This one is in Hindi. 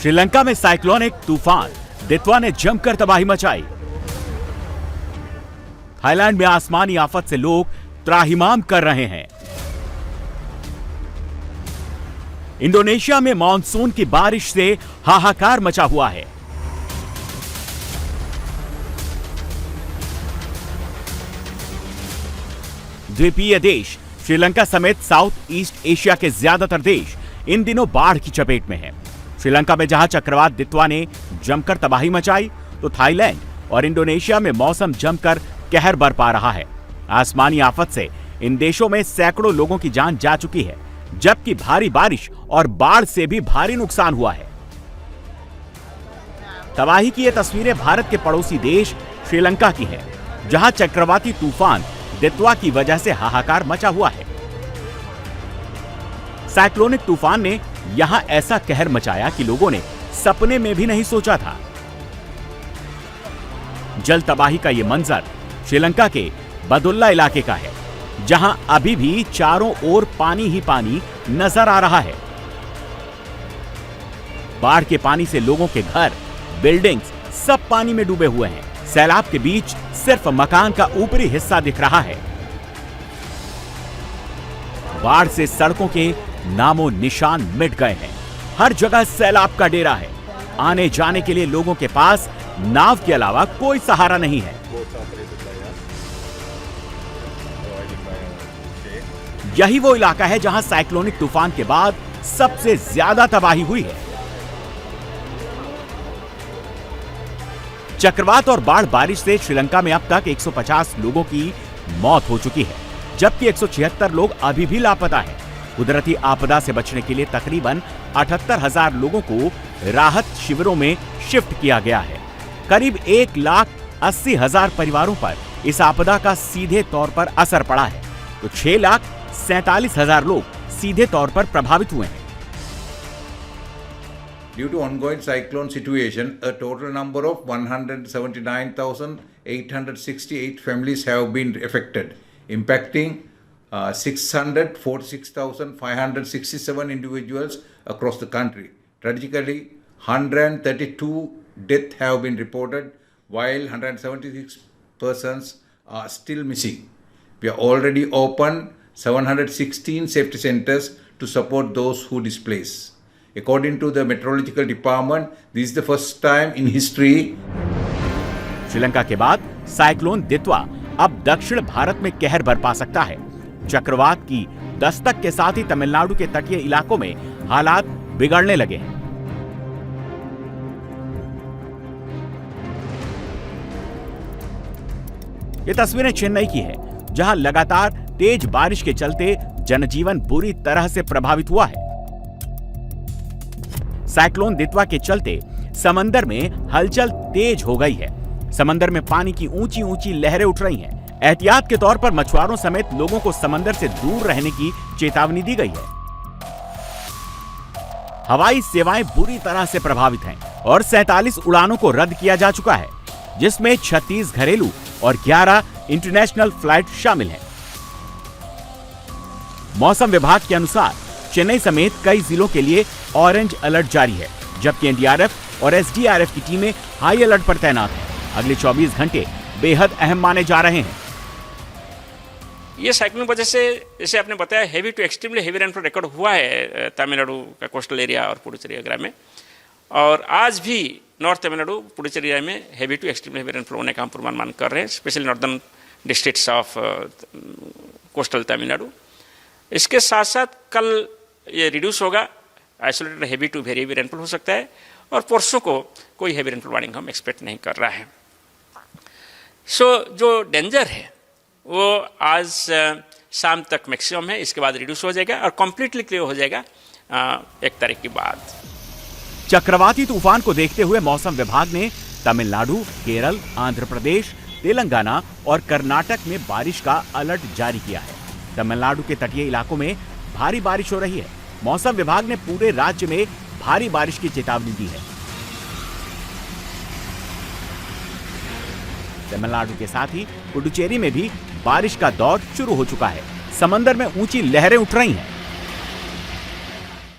श्रीलंका में साइक्लोनिक तूफान दित्वा ने जमकर तबाही मचाई। थाईलैंड में आसमानी आफत से लोग त्राहिमाम कर रहे हैं। इंडोनेशिया में मॉनसून की बारिश से हाहाकार मचा हुआ है। द्वीपीय देश श्रीलंका समेत साउथ ईस्ट एशिया के ज्यादातर देश इन दिनों बाढ़ की चपेट में हैं। श्रीलंका में जहां चक्रवात दित्वा ने जमकर तबाही मचाई, तो थाईलैंड और इंडोनेशिया में मौसम जमकर कहर बरपा रहा है। आसमानी आफत से इन देशों में सैकड़ों लोगों की जान जा चुकी है, जबकि भारी बारिश और बाढ़ से भी भारी नुकसान हुआ है। तबाही की ये तस्वीरें भारत के पड़ोसी देश श्रीलंका की है, जहां चक्रवाती तूफान दित्वा की वजह से हाहाकार मचा हुआ है। साइक्लोनिक तूफान ने यहां ऐसा कहर मचाया कि लोगों ने सपने में भी नहीं सोचा था। जल तबाही का यह मंजर श्रीलंका के बदुल्ला इलाके का है, जहां अभी भी चारों ओर पानी ही पानी नजर आ रहा है। बाढ़ के पानी से लोगों के घर, बिल्डिंग्स सब पानी में डूबे हुए हैं। सैलाब के बीच सिर्फ मकान का ऊपरी हिस्सा दिख रहा है। बाढ़ से सड़कों के नामो निशान मिट गए हैं। हर जगह सैलाब का डेरा है। आने जाने के लिए लोगों के पास नाव के अलावा कोई सहारा नहीं है। यही वो इलाका है जहां साइक्लोनिक तूफान के बाद सबसे ज्यादा तबाही हुई है। चक्रवात और बाढ़ बारिश से श्रीलंका में अब तक 150 लोगों की मौत हो चुकी है, जबकि 176 लोग अभी भी लापता हैं। कुदरती आपदा से बचने के लिए तकरीबन 78,000 लोगों को राहत शिविरों में शिफ्ट किया गया है। करीब 1,80,000 परिवारों पर इस आपदा का सीधे तौर पर असर पड़ा है, तो 6,47,000 लोग सीधे तौर पर प्रभावित हुए हैं। Due to ongoing cyclone situation, a total number of 179,868 families have been affected, impacting 646,567 individuals across the country. Tragically, 132 deaths have been reported, while 176 persons are still missing. We are already opened 716 safety centers to support those who displaced. According to the meteorological department, this is the first time in history. Sri Lanka के बाद साइक्लोन दित्वा अब दक्षिण भारत में कहर बरपा सकता है। चक्रवात की दस्तक के साथ ही तमिलनाडु के तटीय इलाकों में हालात बिगड़ने लगे हैं। ये तस्वीरें चेन्नई की है, जहां लगातार तेज बारिश के चलते जनजीवन बुरी तरह से प्रभावित हुआ है। साइक्लोन दित्वा के चलते समंदर में हलचल तेज हो गई है। समंदर में पानी की ऊंची ऊंची लहरें उठ रही हैं। एहतियात के तौर पर मछुआरों समेत लोगों को समंदर से दूर रहने की चेतावनी दी गई है। हवाई सेवाएं बुरी तरह से प्रभावित हैं और 47 उड़ानों को रद्द किया जा चुका है, जिसमें 36 घरेलू और 11 इंटरनेशनल फ्लाइट शामिल हैं। मौसम विभाग के अनुसार चेन्नई समेत कई जिलों के लिए ऑरेंज अलर्ट जारी है, जबकि एनडीआरएफ और एसडीआरएफ की टीमें हाई अलर्ट पर तैनात हैं। अगले 24 घंटे बेहद अहम माने जा रहे हैं। ये साइक्लोन वजह से, जैसे आपने बताया, heavy to extremely heavy rainfall record हुआ है तमिलनाडु का कोस्टल एरिया और पुडुचेरी वगैरह में, और आज भी नॉर्थ तमिलनाडु पुडुचेरी एरिया में heavy to extremely heavy rainfall होने का हम पूर्वानुमान कर रहे हैं, specially northern districts of coastal Tamil Nadu. इसके साथ साथ कल ये रिड्यूस होगा, isolated heavy to very heavy rainfall हो सकता है, और परसों को कोई हेवी रेनफॉल वार्निंग हम एक्सपेक्ट नहीं कर रहा है। जो डेंजर है वो आज शाम तक मैक्सिमम है, इसके बाद रिड्यूस हो जाएगा और कंप्लीटली क्लियर हो जाएगा 1 तारीख के बाद। चक्रवाती तूफान को देखते हुए मौसम विभाग ने तमिलनाडु, केरल, आंध्र प्रदेश, तेलंगाना और कर्नाटक में बारिश का अलर्ट जारी किया है। तमिलनाडु के तटीय इलाकों में भारी बारिश हो रही है। मौसम विभाग ने पूरे राज्य में भारी बारिश की चेतावनी दी है। तमिलनाडु के साथ ही पुडुचेरी में भी बारिश का दौर शुरू हो चुका है। समंदर में ऊंची लहरें उठ रही हैं।